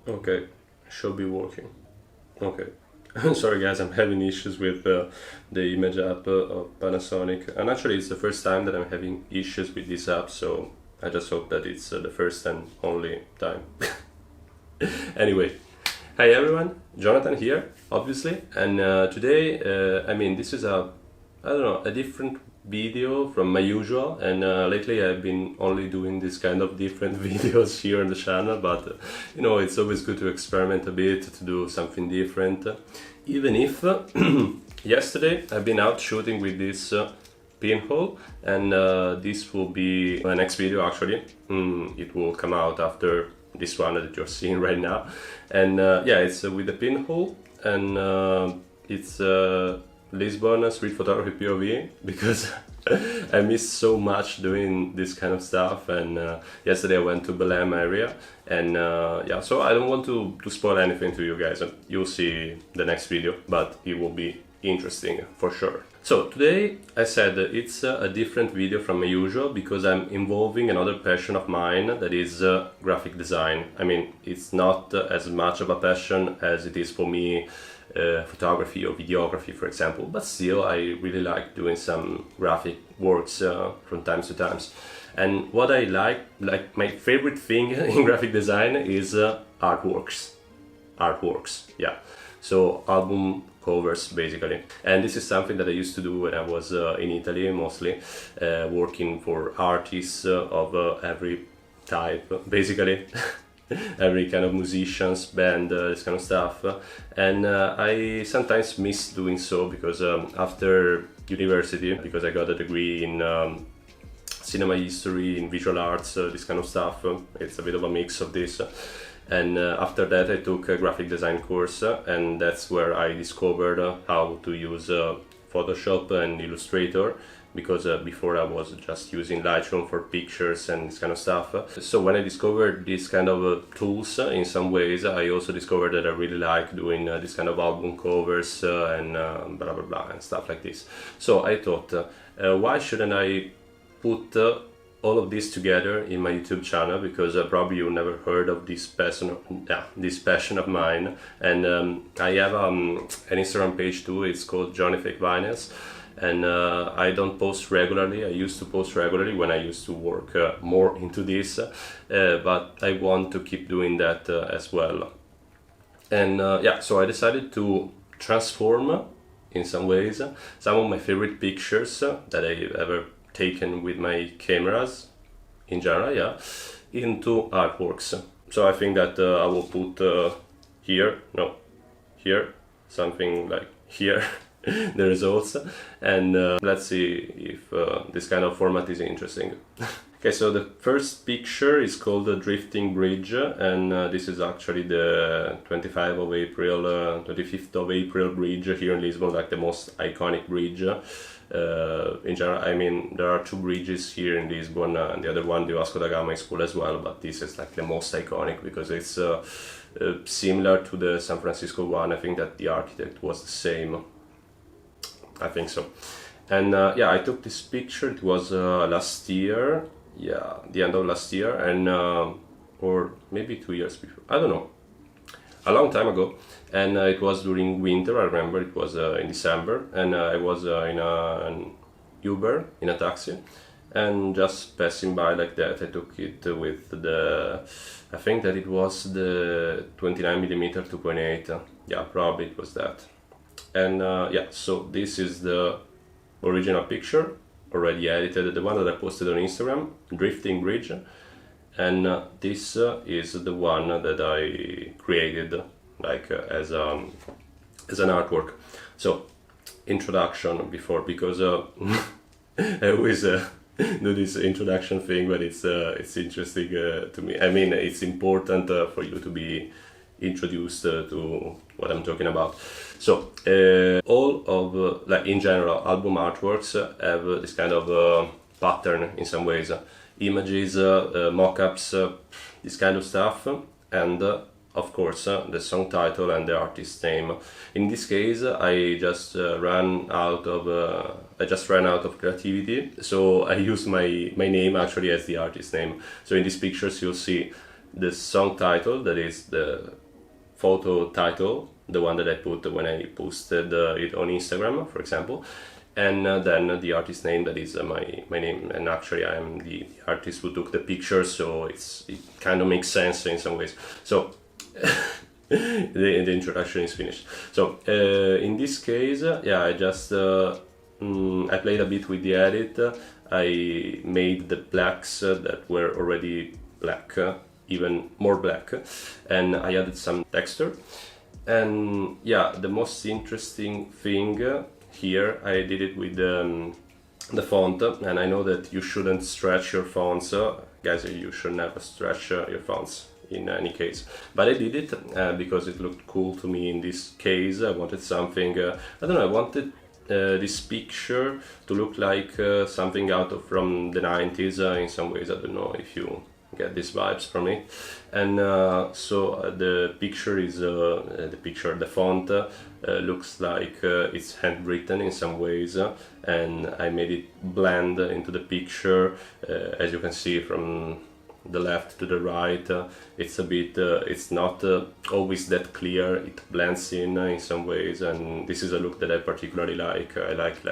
Okay, should be working. Okay. I'm sorry guys, I'm having issues with the image app of Panasonic, and actually it's the first time that I'm having issues with this app, so I just hope that it's the first and only time. Anyway, hi everyone, Jonathan here, obviously, and today, this is I don't know, a different video from my usual, and lately I've been only doing this kind of different videos here on the channel, but it's always good to experiment a bit, to do something different, even if yesterday I've been out shooting with this pinhole, and this will be my next video actually. It will come out after this one that you're seeing right now, and yeah, it's with the pinhole, and it's Lisbon street photography POV, because I miss so much doing this kind of stuff, and yesterday I went to Belém area, and yeah, so I don't want to spoil anything to you guys. You'll see the next video, but it will be interesting for sure. So today I said it's a different video from my usual because I'm involving another passion of mine, that is graphic design. I mean, it's not as much of a passion as it is for me photography or videography, for example, but still I really like doing some graphic works from time to time. And what I like my favorite thing in graphic design is artworks, yeah, so album covers basically. And this is something that I used to do when I was in Italy, mostly working for artists of every type basically. Every kind of musicians, band, this kind of stuff, and I sometimes miss doing so because after university, because I got a degree in cinema history, in visual arts, this kind of stuff, it's a bit of a mix of this, and after that I took a graphic design course, and that's where I discovered how to use Photoshop and Illustrator, because before I was just using Lightroom for pictures and this kind of stuff. So when I discovered these kind of tools, in some ways I also discovered that I really like doing this kind of album covers and blah blah blah and stuff like this. So I thought, why shouldn't I put all of this together in my YouTube channel, because probably you never heard of this passion of mine, and I have an Instagram page too. It's called Johnny Fake Vinyls. And I don't post regularly. I used to post regularly when I used to work more into this, but I want to keep doing that as well. And yeah, so I decided to transform, in some ways, some of my favorite pictures that I've ever taken with my cameras, in general, yeah, into artworks. So I think that I will put here, something like here, the results, and let's see if this kind of format is interesting. Okay, so the first picture is called the Drifting Bridge, and this is actually the 25th of April bridge here in Lisbon, like the most iconic bridge. In general, I mean, there are two bridges here in Lisbon, and the other one, the Vasco da Gama, is cool as well, but this is like the most iconic because it's similar to the San Francisco one. I think that the architect was the same. I think so. And yeah, I took this picture. It was last year, yeah, the end of last year, and or maybe 2 years before, I don't know, a long time ago. And it was during winter. I remember it was in December, and I was in an Uber, in a taxi, and just passing by like that, I took it with the, I think that it was the 29mm 2.8, yeah, probably it was that. And yeah, so this is the original picture, already edited, the one that I posted on Instagram, Drifting Bridge, and this is the one that I created, like as an artwork. So, introduction before, because I always do this introduction thing, but it's interesting to me. I mean, it's important for you to be introduced to what I'm talking about. So all of like in general album artworks have this kind of pattern in some ways, images, mock-ups, this kind of stuff, and of course, the song title and the artist name. In this case, I just ran out of creativity, so I used my name actually as the artist name. So in these pictures, you'll see the song title, that is the photo title, the one that I put when I posted it on Instagram, for example, and then the artist name, that is my name, and actually I am the artist who took the picture, so it kind of makes sense in some ways. So the introduction is finished. So in this case, yeah, I just I played a bit with the edit. I made the blacks that were already black even more black, and I added some texture. And yeah, the most interesting thing here, I did it with the font, and I know that you shouldn't stretch your fonts, guys, you should never stretch your fonts in any case, but I did it because it looked cool to me in this case. I wanted something, I don't know, I wanted this picture to look like something out of from the 90s in some ways. I don't know if you get these vibes from it. And so the picture is the font looks like it's handwritten in some ways, and I made it blend into the picture. As you can see from the left to the right, it's a bit it's not always that clear. It blends in some ways, and this is a look that I particularly like. I like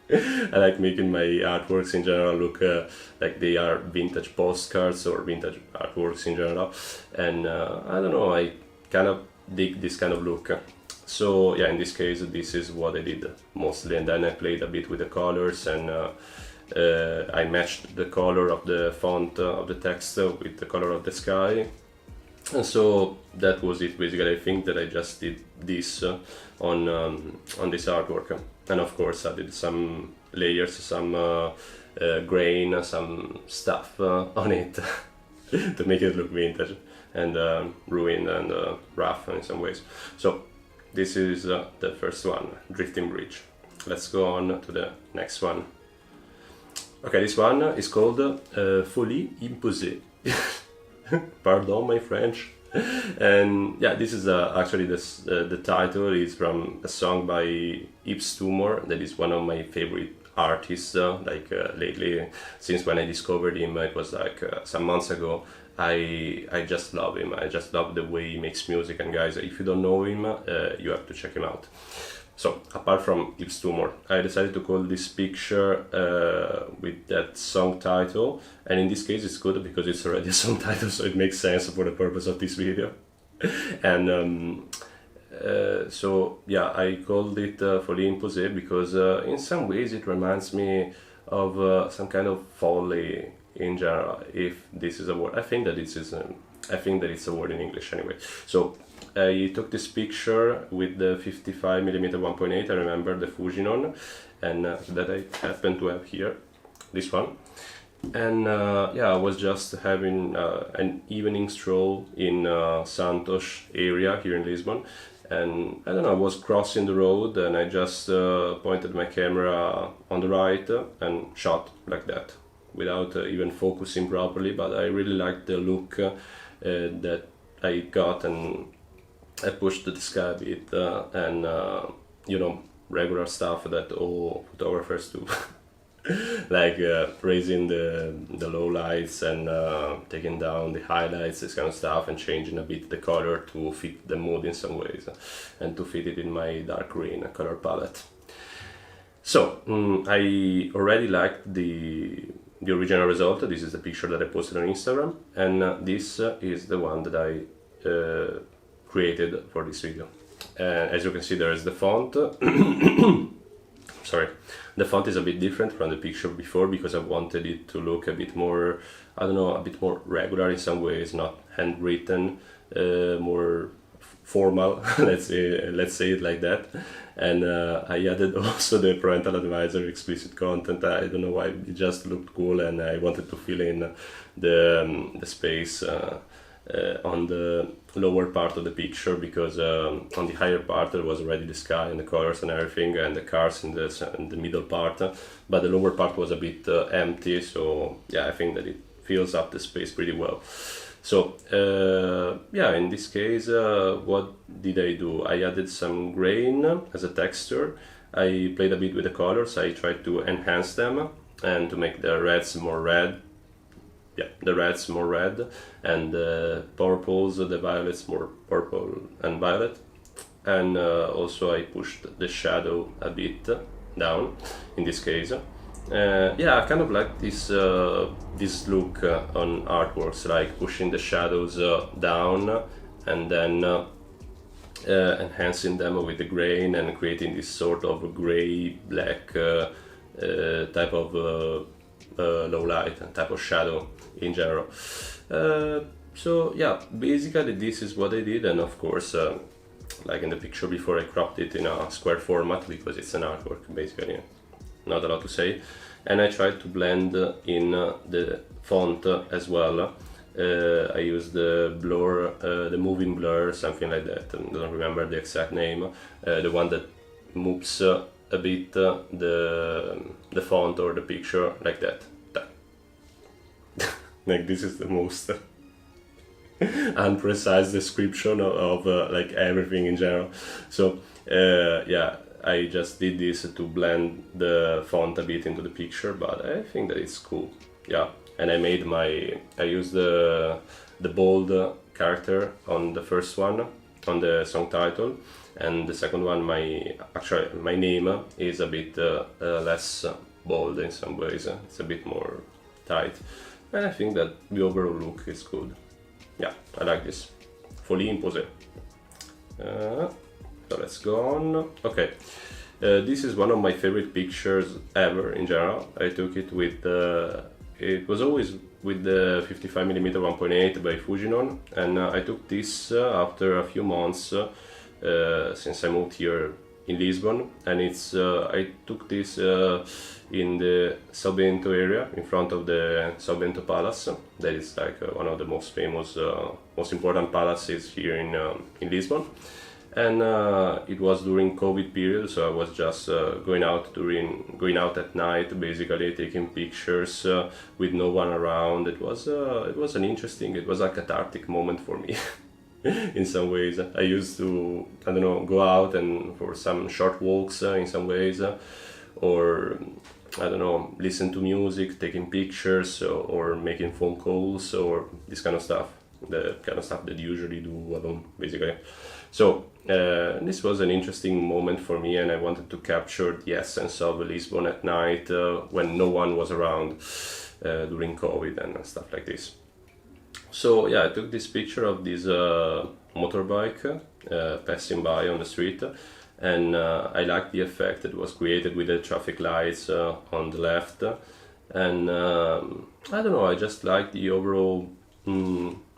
I like making my artworks in general look like they are vintage postcards or vintage artworks in general, and I don't know, I kind of dig this kind of look. So yeah, in this case, this is what I did mostly, and then I played a bit with the colors, and I matched the color of the font of the text with the color of the sky. And so that was it basically. I think that I just did this on this artwork, and of course I did some layers, some grain, some stuff on it to make it look vintage and ruined and rough in some ways. So this is the first one, Drifting Bridge. Let's go on to the next one. Okay, this one is called Folie Imposée. Pardon my French. And yeah, this is actually the title is from a song by Yves Tumor, that is one of my favorite artists lately. Since when I discovered him, it was like some months ago. I just love him. I just love the way he makes music, and guys, if you don't know him, you have to check him out. So, apart from Yves Tumor, I decided to call this picture with that song title, and in this case it's good because it's already a song title, so it makes sense for the purpose of this video. And so yeah, I called it Folie Imposée because in some ways it reminds me of some kind of folly in general, if this is a word. I think that it's a word in English anyway. So I took this picture with the 55mm 1.8, I remember the Fujinon, and that I happen to have here, this one. And yeah, I was just having an evening stroll in Santos area here in Lisbon, and I don't know, I was crossing the road and I just pointed my camera on the right and shot like that, without even focusing properly, but I really liked the look that I got, and I pushed the sky a bit and you know, regular stuff that all photographers do. Like raising the low lights and taking down the highlights, this kind of stuff, and changing a bit the color to fit the mood in some ways, and to fit it in my dark green color palette. So I already liked the original result. This is the picture that I posted on Instagram, and this is the one that I created for this video. As you can see, there is the font. Sorry, the font is a bit different from the picture before because I wanted it to look a bit more, I don't know, a bit more regular in some ways, not handwritten, more formal. let's say it like that. And I added also the parental advisory, explicit content. I don't know why, it just looked cool, and I wanted to fill in the space on the lower part of the picture, because on the higher part there was already the sky and the colors and everything, and the cars in the middle part, but the lower part was a bit empty. So yeah, I think that it fills up the space pretty well. So yeah, in this case, what did I do? I added some grain as a texture. I played a bit with the colors. I tried to enhance them and to make the reds more red. Yeah, the reds more red, and the purples, the violets more purple and violet. And also I pushed the shadow a bit down in this case. Yeah, I kind of like this look on artworks, like pushing the shadows down and then enhancing them with the grain and creating this sort of gray black type of low light type of shadow in general. So yeah, basically this is what I did, and of course like in the picture before, I cropped it in a square format because it's an artwork, basically not a lot to say. And I tried to blend in the font as well. I used the blur, the moving blur, something like that. I don't remember the exact name. The one that moves a bit the font or the picture like that. Like this is the most unprecise description of like everything in general. So yeah, I just did this to blend the font a bit into the picture, but I think that it's cool. Yeah, and I used the bold character on the first one, on the song title, and the second one, my name is a bit less bold in some ways. It's a bit more tight, and I think that the overall look is good. Yeah, I like this. Folie imposée. So let's go on. Okay, this is one of my favorite pictures ever in general. I took it with it was always with the 55mm 1.8 by Fujinon, and I took this after a few months since I moved here in Lisbon, and I took this in the São Bento area, in front of the São Bento Palace. That is like one of the most famous, most important palaces here in Lisbon. And it was during COVID period, so I was just going out at night, basically taking pictures with no one around. It was a cathartic moment for me. In some ways, I used to, I don't know, go out and for some short walks in some ways, or I don't know, listen to music, taking pictures, or making phone calls, or this kind of stuff, the kind of stuff that you usually do alone, basically. So this was an interesting moment for me, and I wanted to capture the essence of Lisbon at night when no one was around during COVID and stuff like this. So yeah, I took this picture of this motorbike passing by on the street, and I liked the effect that was created with the traffic lights on the left, and I don't know, I just like the overall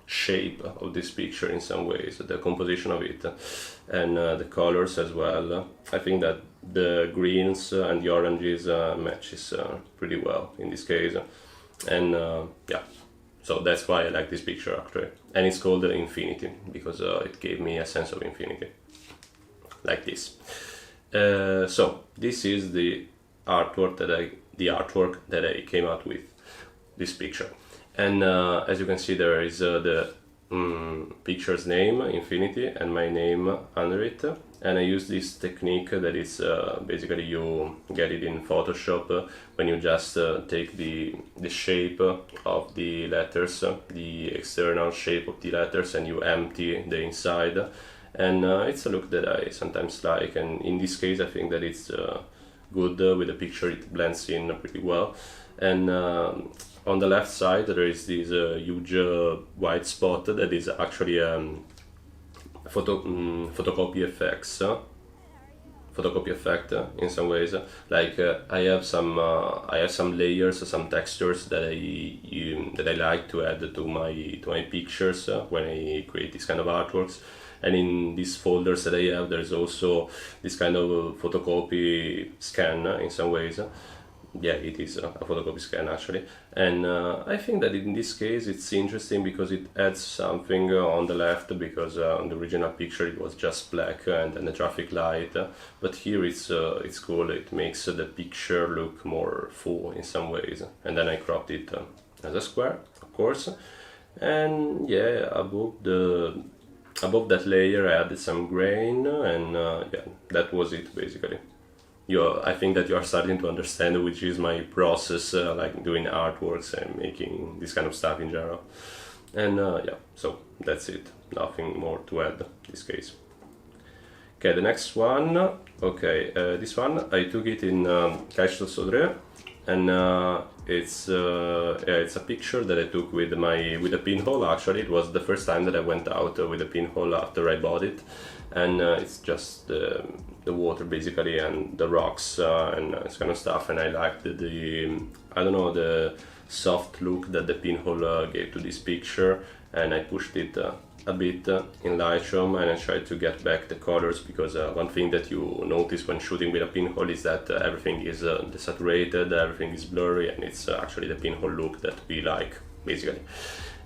shape of this picture in some ways, the composition of it, and the colors as well. I think that the greens and the oranges matches pretty well in this case, and yeah. So that's why I like this picture actually, and it's called Infinity because it gave me a sense of infinity, like this. So this is the artwork that I came out with, this picture, and as you can see there is the picture's name, Infinity, and my name under it. And I use this technique that is basically you get it in Photoshop when you just take the shape of the letters, the external shape of the letters, and you empty the inside. And it's a look that I sometimes like, and in this case I think that it's good with the picture. It blends in pretty well. And on the left side there is this huge white spot that is actually photocopy effect in some ways. Like I have some layers, some textures that I like to add to my pictures when I create this kind of artworks. And in these folders that I have, there's also this kind of photocopy scan in some ways. Yeah, it is a photocopy scan actually, and I think that in this case it's interesting because it adds something on the left, because on the original picture it was just black and then the traffic light, but here it's cool. It makes the picture look more full in some ways, and then I cropped it as a square, of course. And yeah, above that layer I added some grain, and yeah, that was it basically. I think that you are starting to understand which is my process, like doing artworks and making this kind of stuff in general. And yeah, so that's it. Nothing more to add in this case. Okay, the next one. Okay, this one I took it in Cache Sodre, and it's a picture that I took with a pinhole. Actually, it was the first time that I went out with a pinhole after I bought it, and it's just the water basically and the rocks and this kind of stuff. And I liked the I don't know, the soft look that the pinhole gave to this picture, and I pushed it a bit in Lightroom, and I tried to get back the colors, because one thing that you notice when shooting with a pinhole is that everything is desaturated, everything is blurry, and it's actually the pinhole look that we like basically.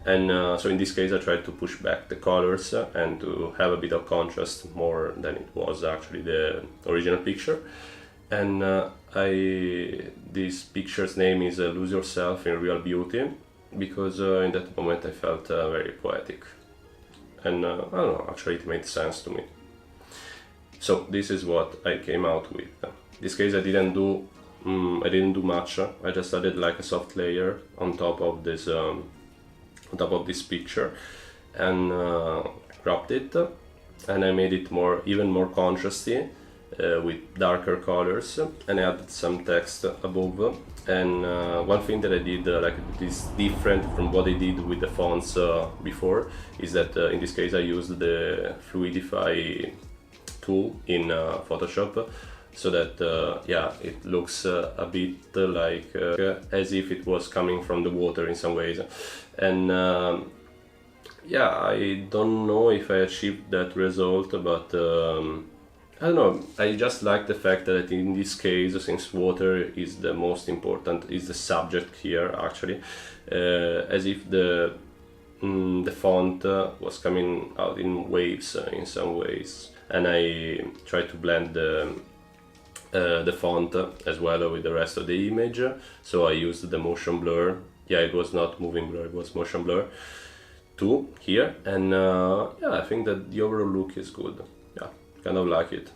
And so in this case I tried to push back the colors and to have a bit of contrast more than it was actually the original picture. And this picture's name is Lose Yourself in Real Beauty, because in that moment I felt very poetic. And I don't know, actually it made sense to me. So this is what I came out with. In this case I didn't do much. I just added like a soft layer on top of this picture, and cropped it, and I made it even more contrasty with darker colors, and I added some text above. And one thing that I did like is different from what I did with the fonts before, is that in this case I used the Fluidify tool in Photoshop, so that yeah, it looks a bit like as if it was coming from the water in some ways. And yeah, I don't know if I achieved that result, but I don't know, I just like the fact that in this case, since water is the most important, is the subject here actually, as if the font was coming out in waves in some ways, and I tried to blend the font as well with the rest of the image, so I used the motion blur. Yeah, it was not moving blur, it was motion blur too here, and yeah, I think that the overall look is good. Yeah, kind of like it.